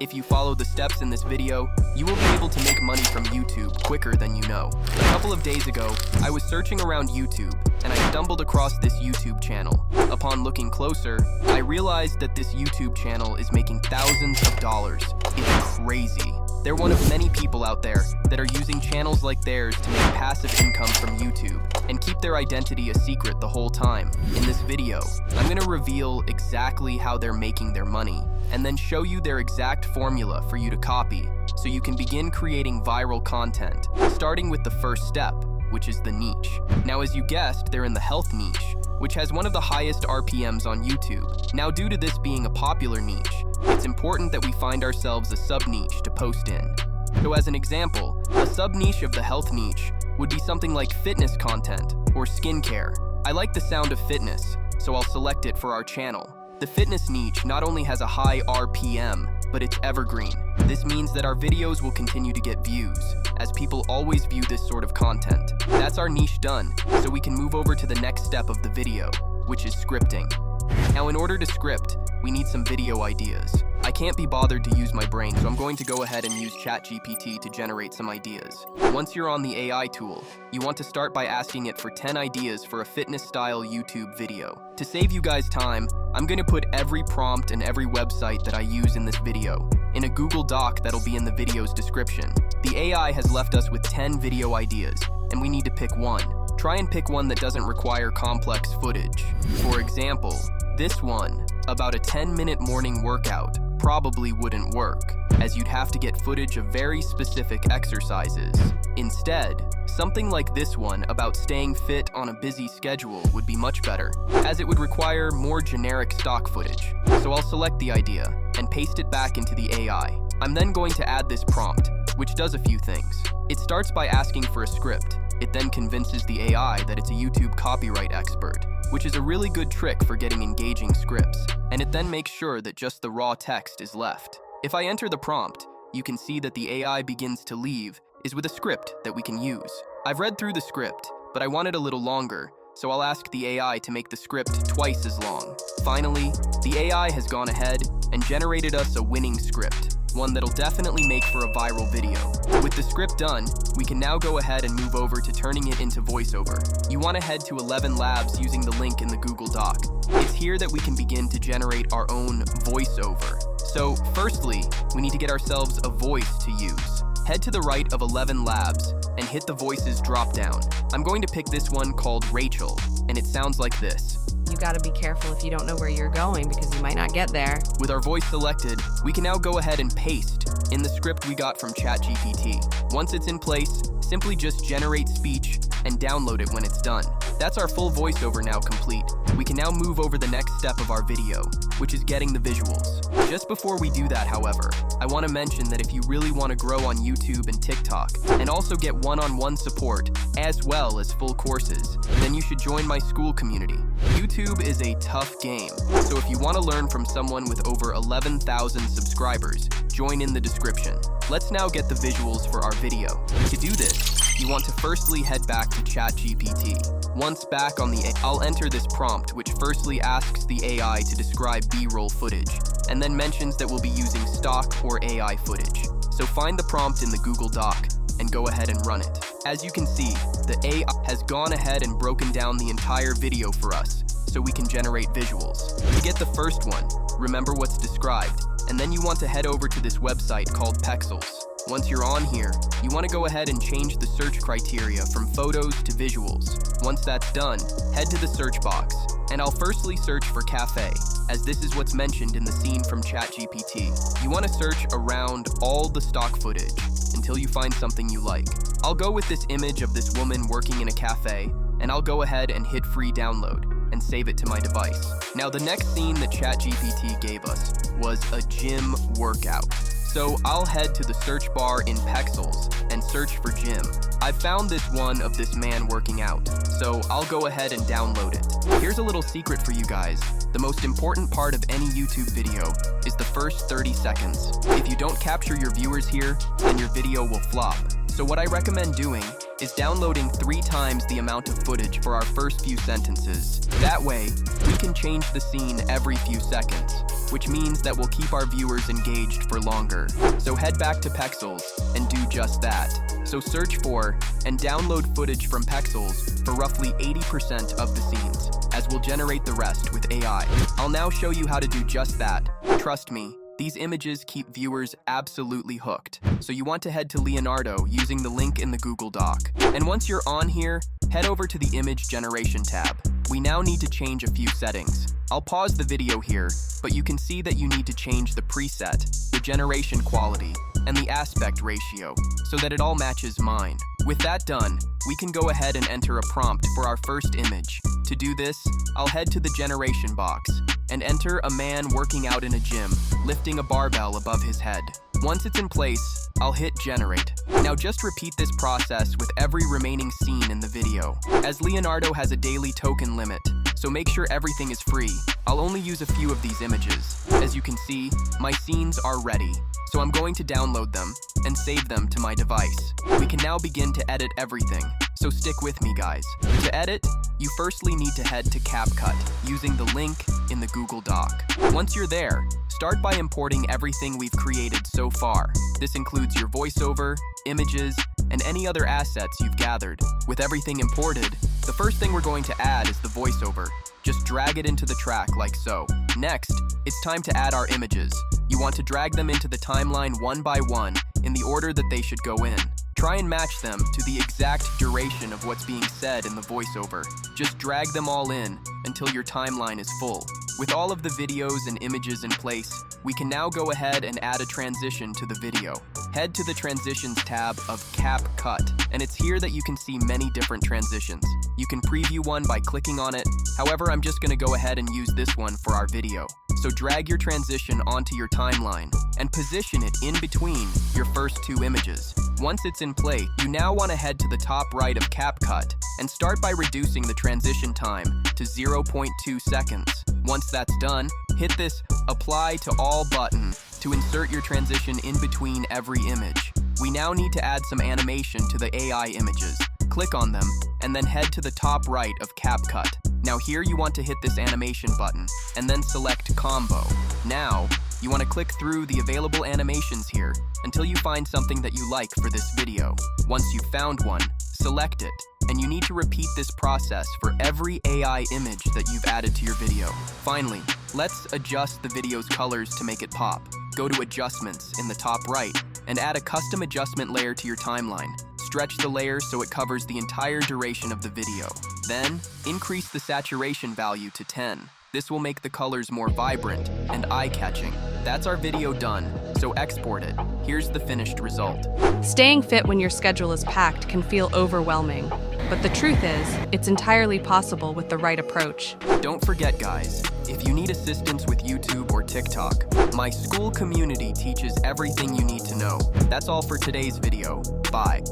If you follow the steps in this video, you will be able to make money from YouTube quicker than you know. A couple of days ago, I was searching around YouTube and I stumbled across this YouTube channel. Upon looking closer, I realized that this YouTube channel is making thousands of dollars. It's crazy. They're one of many people out there that are using channels like theirs to make passive income from YouTube and keep their identity a secret the whole time. In this video, I'm going to reveal exactly how they're making their money and then show you their exact formula for you to copy so you can begin creating viral content, starting with the first step, which is the niche. Now, as you guessed, they're in the health niche, which has one of the highest RPMs on YouTube. Now, due to this being a popular niche, it's important that we find ourselves a sub-niche to post in. So as an example, a sub-niche of the health niche would be something like fitness content or skincare. I like the sound of fitness, so I'll select it for our channel. The fitness niche not only has a high RPM, but it's evergreen. This means that our videos will continue to get views, as people always view this sort of content. That's our niche done, so we can move over to the next step of the video, which is scripting. Now, in order to script, we need some video ideas. I can't be bothered to use my brain, so I'm going to go ahead and use ChatGPT to generate some ideas. Once you're on the AI tool, you want to start by asking it for 10 ideas for a fitness-style YouTube video. To save you guys time, I'm going to put every prompt and every website that I use in this video in a Google Doc that'll be in the video's description. The AI has left us with 10 video ideas, and we need to pick one. Try and pick one that doesn't require complex footage. For example, this one, about a 10-minute morning workout, probably wouldn't work, as you'd have to get footage of very specific exercises. Instead, something like this one about staying fit on a busy schedule would be much better, as it would require more generic stock footage. So I'll select the idea and paste it back into the AI. I'm then going to add this prompt, which does a few things. It starts by asking for a script. It then convinces the AI that it's a YouTube copyright expert, which is a really good trick for getting engaging scripts, and it then makes sure that just the raw text is left. If I enter the prompt, you can see that the AI begins to leave is with a script that we can use. I've read through the script, but I want it a little longer, so I'll ask the AI to make the script twice as long. Finally, the AI has gone ahead and generated us a winning script, one that'll definitely make for a viral video. With the script done, we can now go ahead and move over to turning it into voiceover. You want to head to 11 Labs using the link in the Google Doc. It's here that we can begin to generate our own voiceover. So firstly, we need to get ourselves a voice to use. Head to the right of 11 Labs and hit the voices drop down. I'm going to pick this one called Rachel, and it sounds like this. You gotta be careful if you don't know where you're going because you might not get there. With our voice selected, we can now go ahead and paste in the script we got from ChatGPT. Once it's in place, simply just generate speech and download it when it's done. That's our full voiceover now complete. We can now move over the next step of our video, which is getting the visuals. Just before we do that, however, I want to mention that if you really want to grow on YouTube and TikTok, and also get one-on-one support, as well as full courses, then you should join my school community. YouTube is a tough game, so if you want to learn from someone with over 11,000 subscribers, join in the description. Let's now get the visuals for our video. To do this, you want to firstly head back to ChatGPT. Once back on the I'll enter this prompt, which firstly asks the AI to describe B-roll footage, and then mentions that we'll be using stock or AI footage. So find the prompt in the Google Doc and go ahead and run it. As you can see, the AI has gone ahead and broken down the entire video for us, so we can generate visuals. To get the first one, remember what's described, and then you want to head over to this website called Pexels. Once you're on here, you want to go ahead and change the search criteria from photos to visuals. Once that's done, head to the search box, and I'll firstly search for cafe, as this is what's mentioned in the scene from ChatGPT. You want to search around all the stock footage until you find something you like. I'll go with this image of this woman working in a cafe, and I'll go ahead and hit free download and save it to my device. Now, the next scene that ChatGPT gave us was a gym workout. So I'll head to the search bar in Pexels and search for gym. I found this one of this man working out, so I'll go ahead and download it. Here's a little secret for you guys. The most important part of any YouTube video is the first 30 seconds. If you don't capture your viewers here, then your video will flop. So what I recommend doing is downloading 3 times the amount of footage for our first few sentences. That way, we can change the scene every few seconds, which means that we'll keep our viewers engaged for longer. So head back to Pexels and do just that. So search for and download footage from Pexels for roughly 80% of the scenes, as we'll generate the rest with AI. I'll now show you how to do just that. Trust me, these images keep viewers absolutely hooked. So you want to head to Leonardo using the link in the Google Doc. And once you're on here, head over to the Image Generation tab. We now need to change a few settings. I'll pause the video here, but you can see that you need to change the preset, the generation quality, and the aspect ratio, so that it all matches mine. With that done, we can go ahead and enter a prompt for our first image. To do this, I'll head to the generation box and enter a man working out in a gym, lifting a barbell above his head. Once it's in place, I'll hit generate. Now just repeat this process with every remaining scene in the video. As Leonardo has a daily token limit, so make sure everything is free. I'll only use a few of these images. As you can see, my scenes are ready, so I'm going to download them and save them to my device. We can now begin to edit everything, so stick with me, guys. To edit, you firstly need to head to CapCut using the link in the Google Doc. Once you're there, start by importing everything we've created so far. This includes your voiceover, images, and any other assets you've gathered. With everything imported, the first thing we're going to add is the voiceover. Just drag it into the track like so. Next, it's time to add our images. You want to drag them into the timeline one by one in the order that they should go in. Try and match them to the exact duration of what's being said in the voiceover. Just drag them all in until your timeline is full. With all of the videos and images in place, we can now go ahead and add a transition to the video. Head to the Transitions tab of CapCut, and it's here that you can see many different transitions. You can preview one by clicking on it. However, I'm just going to go ahead and use this one for our video. So drag your transition onto your timeline and position it in between your first two images. Once it's in play, you now want to head to the top right of CapCut and start by reducing the transition time to 0.2 seconds. Once that's done, hit this Apply to All button to insert your transition in between every image. We now need to add some animation to the AI images. Click on them, and then head to the top right of CapCut. Now here you want to hit this animation button, and then select Combo. Now, you want to click through the available animations here until you find something that you like for this video. Once you've found one, select it, and you need to repeat this process for every AI image that you've added to your video. Finally, let's adjust the video's colors to make it pop. Go to Adjustments in the top right, and add a custom adjustment layer to your timeline. Stretch the layer so it covers the entire duration of the video. Then, increase the saturation value to 10. This will make the colors more vibrant and eye-catching. That's our video done, so export it. Here's the finished result. Staying fit when your schedule is packed can feel overwhelming, but the truth is, it's entirely possible with the right approach. Don't forget, guys, if you need assistance with YouTube or TikTok, my school community teaches everything you need to know. That's all for today's video. Bye.